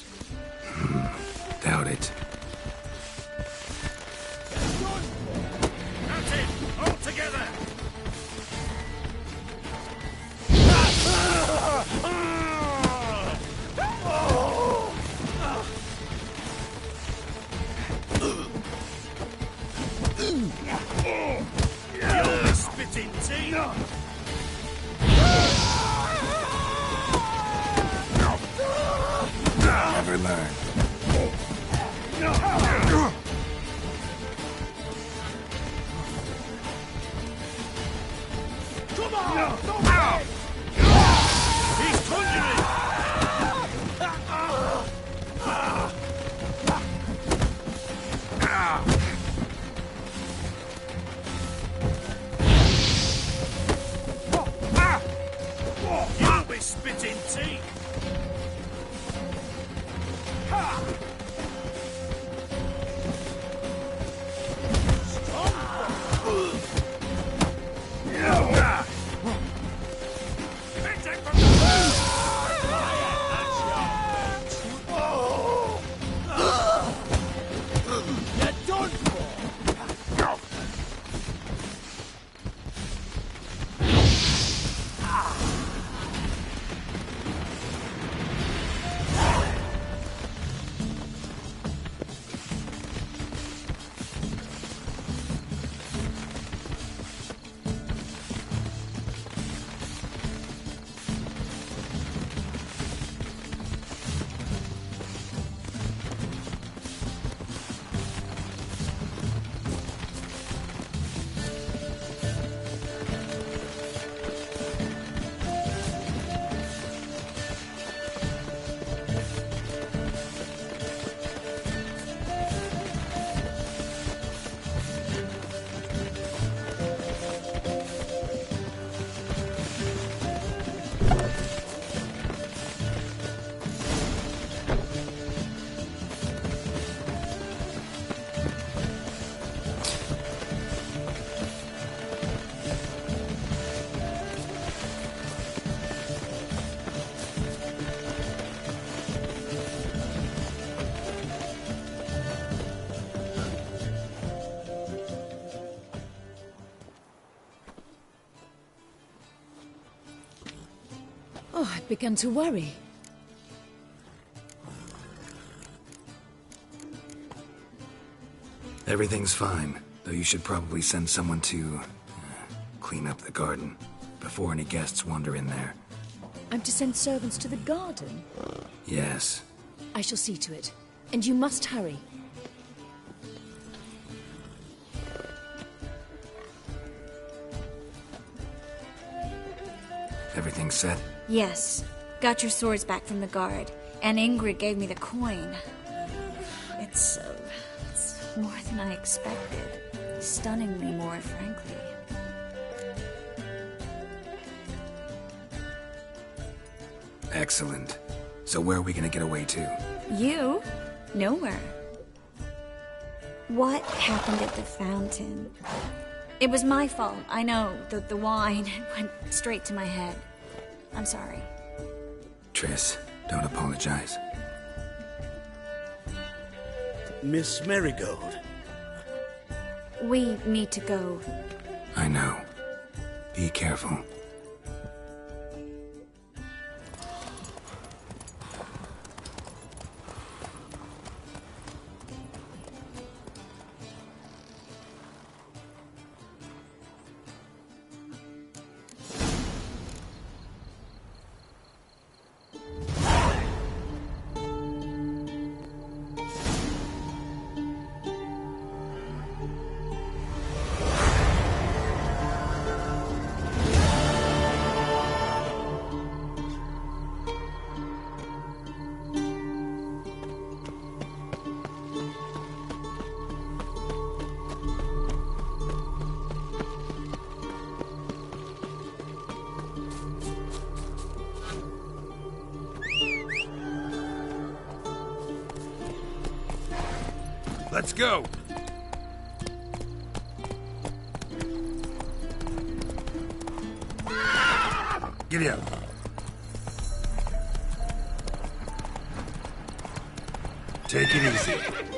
S2: Doubt it.
S16: Captain, all together! You're spitting teeth!
S2: Never learn.
S16: Come on! He's conjuring! You'll be spitting teeth!
S15: Oh, I've begun to worry.
S2: Everything's fine, though you should probably send someone to clean up the garden before any guests wander in there.
S15: I'm to send servants to the garden?
S2: Yes.
S15: I shall see to it. And you must hurry.
S2: Everything set?
S4: Yes. Got your swords back from the guard. And Ingrid gave me the coin. It's more than I expected. Stunningly more, frankly.
S2: Excellent. So where are we gonna get away to?
S4: You? Nowhere. What happened at the fountain? It was my fault. I know. The wine went straight to my head. I'm sorry.
S2: Triss, don't apologize.
S6: Miss Marigold.
S4: We need to go.
S2: I know. Be careful.
S9: Let's go! Giddy up. Take it easy.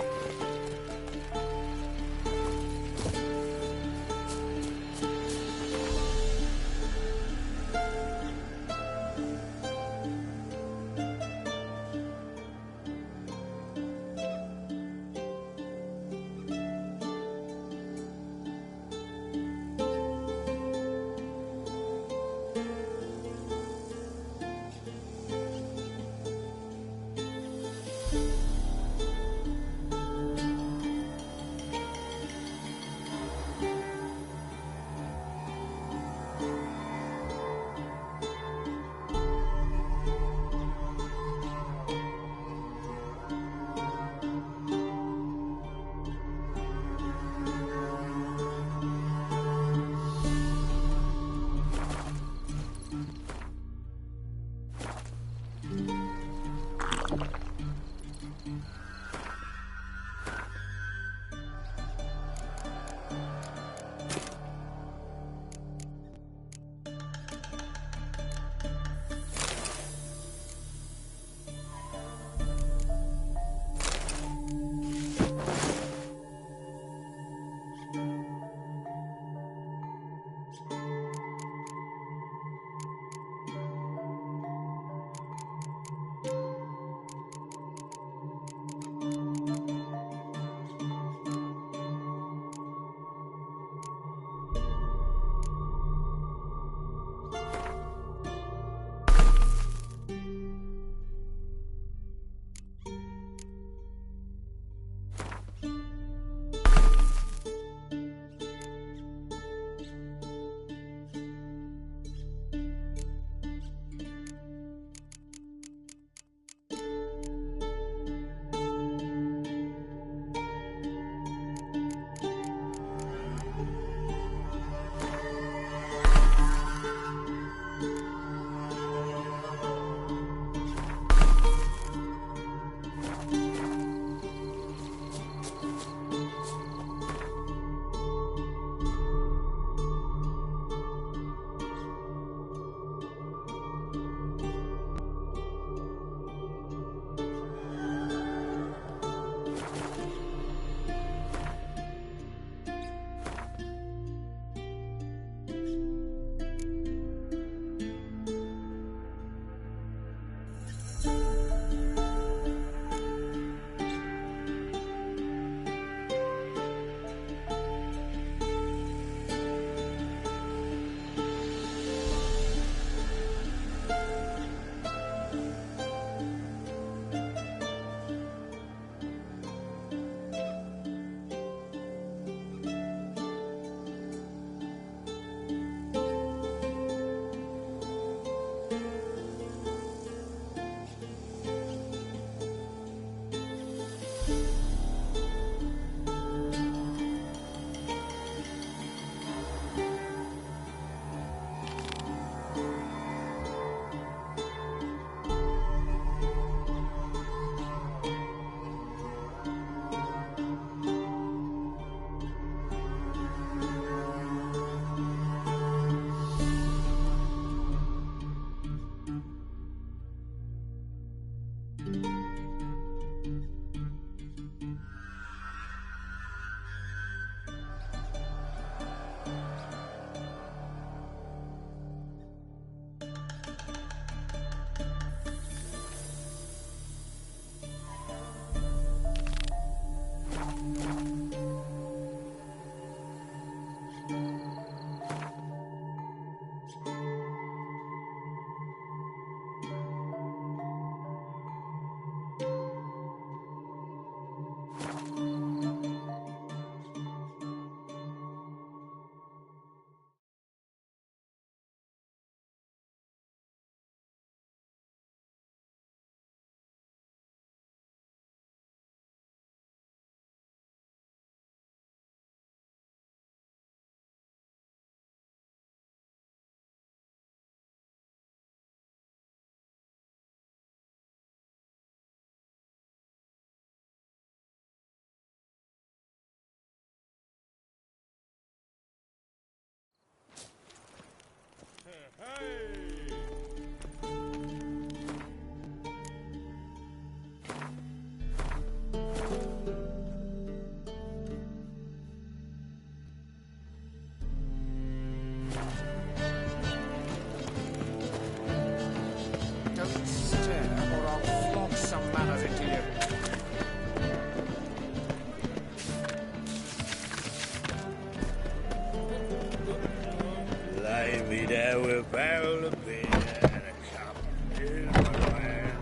S16: Give me there with a barrel of beer and a cup of beer in my hand.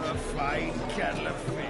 S16: A fine kettle of fish.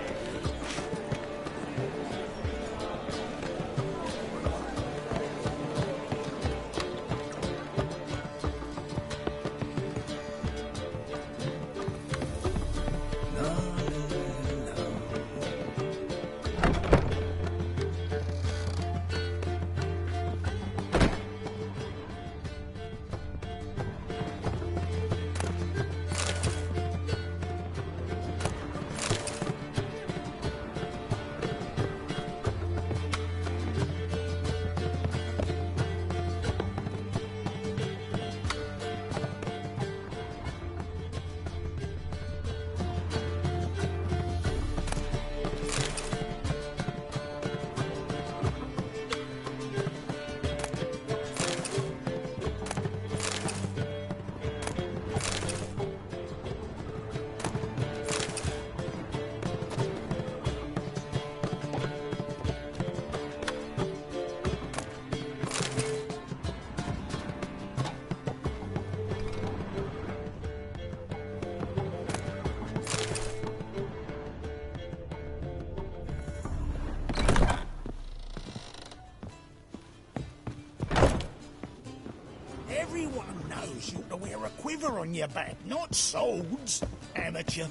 S18: Everyone knows you to wear a quiver on your back, not swords, amateur.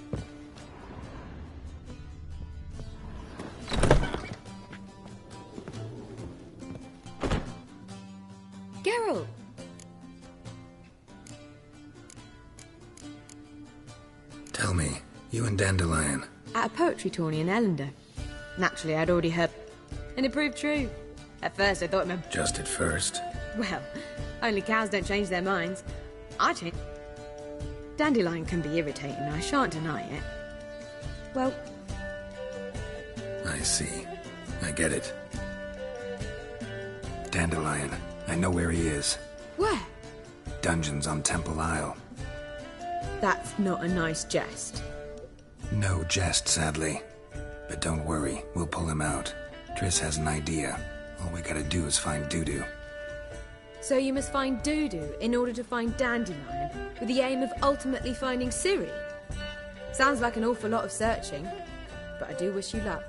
S8: Geralt!
S2: Tell me, you and Dandelion.
S19: At a poetry tourney in Ellender. Naturally, I'd already heard, and it proved true. At first, I thought him a...
S2: Just at first.
S19: Well, only cows don't change their minds. I change. Dandelion can be irritating, I shan't deny it. Well...
S2: I see. I get it. Dandelion. I know where he is.
S19: Where?
S2: Dungeons on Temple Isle.
S19: That's not a nice jest.
S2: No jest, sadly. But don't worry, we'll pull him out. Triss has an idea. All we gotta do is find Dudu.
S19: So you must find Dudu in order to find Dandelion, with the aim of ultimately finding Ciri? Sounds like an awful lot of searching, but I do wish you luck.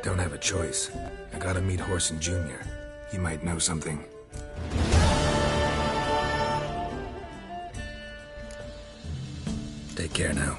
S2: Don't have a choice. I gotta meet Horson Jr. He might know something. Take care now.